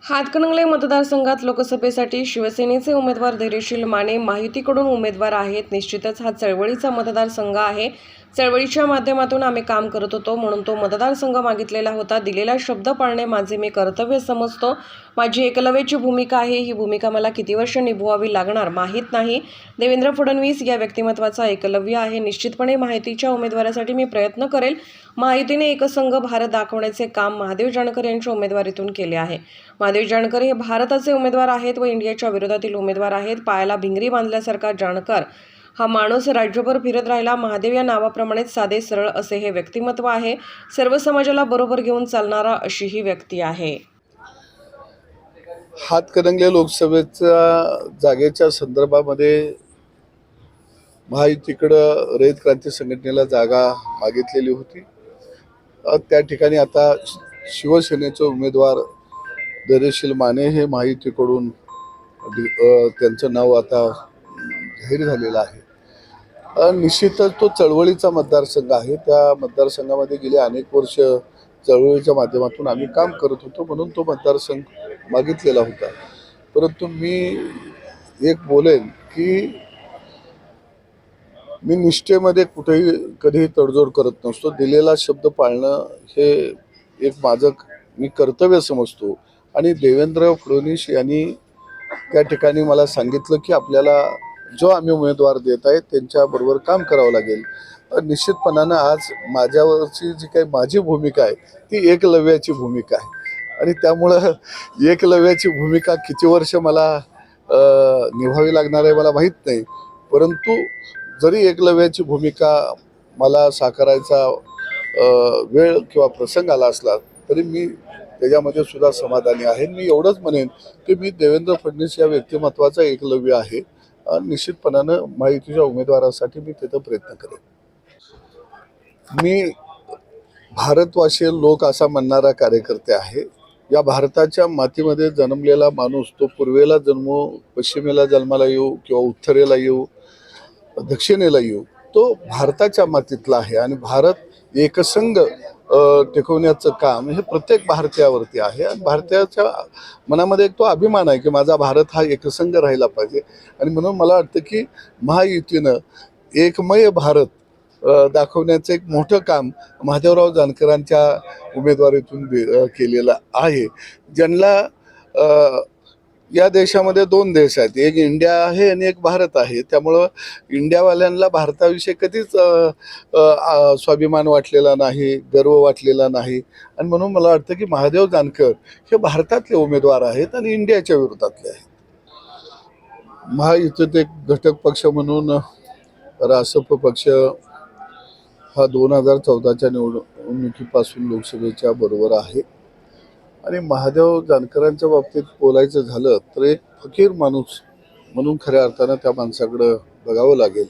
हातकणंगले मतदारसंघात लोकसभेसाठी शिवसेनेचे उमेदवार धैर्यशील माने महायुतीकडून उमेदवार आहेत। निश्चितच हा चळवळीचा मतदारसंघ आहे। चळवळीच्या माध्यमातून आम्ही काम करत होतो, म्हणून तो मतदारसंघ मागितलेला होता। दिलेला शब्द पाळणे माझे मी कर्तव्य समजतो। माझी एकलव्याची भूमिका आहे। ही भूमिका मला किती वर्ष निभवावी लागणार माहीत नाही। देवेंद्र फडणवीस या व्यक्तिमत्वाचा एकलव्य आहे। निश्चितपणे महायुतीच्या उमेदवारासाठी मी प्रयत्न करेल। महायुतीने एकसंघ भारत दाखवण्याचे काम महादेव जानकर यांच्या उमेदवारीतून केले आहे। महादेव जानकर हे भारताचे उमेदवार आहेत व इंडियाच्या विरोधातील उमेदवार आहेत। पायाला भिंगरी बांधल्यासारखा जानकर हा माणूस राज्यभर फिरत राहिला। महादेव या नावाप्रमाणेच साधे सरळ असे हे व्यक्तिमत्व आहे। सर्व समाजाला बरोबर घेऊन चालणारा अशी ही व्यक्ती आहे। हातकणंगले लोकसभेच्या जागेच्या संदर्भामध्ये महायुतीकडं रयत क्रांती संघटनेला जागा मागितलेली होती। त्या ठिकाणी आता शिवसेनेचे उमेदवार धैर्यशील माने हे महायुतीकडून त्यांचं नाव आता जाहीर झालेलं आहे। निश्चितच तो चळवळीचा मतदारसंघ आहे। त्या मतदारसंघामध्ये गेली अनेक वर्ष चळवळीच्या माध्यमातून आम्ही काम करत होतो, म्हणून तो मतदारसंघ मागितलेला होता। परंतु मी एक बोलेन की मी निष्ठेमध्ये कुठेही कधीही तडजोड करत नसतो। दिलेला शब्द पाळणं हे एक माझं मी कर्तव्य समजतो। आणि देवेंद्र फडणवीस यांनी त्या ठिकाणी मला सांगितलं की आपल्याला जो आम्ही उमेदवार देत आहे त्यांच्याबरोबर काम करावं लागेल। निश्चितपणानं आज माझ्यावरची जी काही माझी भूमिका आहे ती एकलव्याची भूमिका आहे। आणि त्यामुळं एकलव्याची भूमिका किती वर्ष मला निभावी लागणार आहे मला माहीत नाही। परंतु जरी एकलव्याची भूमिका मला साकारायचा वेळ किंवा प्रसंग आला असला तरी मी त्याच्यामध्ये सुद्धा समाधानी आहे। मी एवढंच म्हणेन की मी देवेंद्र फडणवीस या व्यक्तिमत्वाचा एकलव्य आहे। निश्चितपणानं महायुतीच्या उमेदवारासाठी मी तिथं प्रयत्न करेन। मी भारतवासी लोक असा म्हणणारा कार्यकर्ते आहे। या भारताच्या मातीमध्ये जन्मलेला माणूस तो पूर्वेला जन्मो, पश्चिमेला जन्माला येऊ किंवा उत्तरेला येऊ, दक्षिणेला येऊ, तो भारताच्या मातीतला आहे। आणि भारत एकसंघ टिकवण्याचं काम हे प्रत्येक भारतीयावरती आहे। आणि भारतीयाच्या मनामध्ये एक तो अभिमान आहे की माझा भारत हा एकसंघ राहिला पाहिजे। आणि म्हणून मला वाटतं की महायुतीनं एकमय भारत दाखवण्याचं एक मोठं काम महादेवराव जानकरांच्या उमेदवारीतून केलेलं आहे। ज्यांना या देशामध्ये दोन देश आहेत, एक इंडिया आहे आणि एक भारत आहे। त्यामुळं इंडियावाल्यांना भारताविषयी कधीच स्वाभिमान वाटलेला नाही, गर्व वाटलेला नाही। आणि म्हणून मला वाटतं की महादेव जानकर हे भारतातले उमेदवार आहेत आणि इंडियाच्या विरोधातले आहेत। महायुतीत एक घटक पक्ष म्हणून रासप पक्ष हा 2014च्या निवडणुकीपासून लोकसभेच्या बरोबर आहे। आणि महादेव जानकरांच्या बाबतीत बोलायचं झालं तर एक फकीर माणूस म्हणून खऱ्या अर्थानं त्या माणसाकडं बघावं लागेल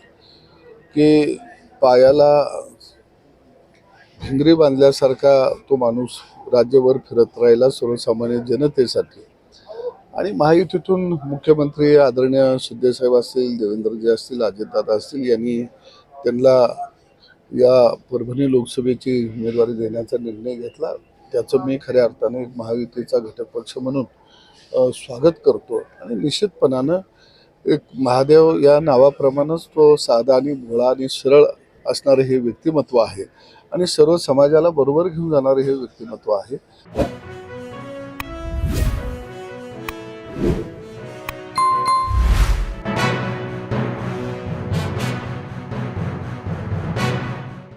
की पायाला भिंगरी बांधल्यासारखा तो माणूस राज्यभर फिरत राहिला सर्वसामान्य जनतेसाठी। आणि महायुतीतून मुख्यमंत्री आदरणीय शिंदेसाहेब असतील, देवेंद्रजी असतील, अजितदादा असतील यांनी त्यांना या परभणी लोकसभेची उमेदवारी देण्याचा निर्णय घेतला। त्याचं मी खऱ्या अर्थाने एक महायुतीचा घटक पक्ष म्हणून स्वागत करतो। आणि निश्चितपणानं एक महादेव या नावाप्रमाणेच तो साधा आणि भोळा आणि सरळ असणारे हे व्यक्तिमत्व आहे आणि सर्व समाजाला बरोबर घेऊन जाणारे हे व्यक्तिमत्व आहे।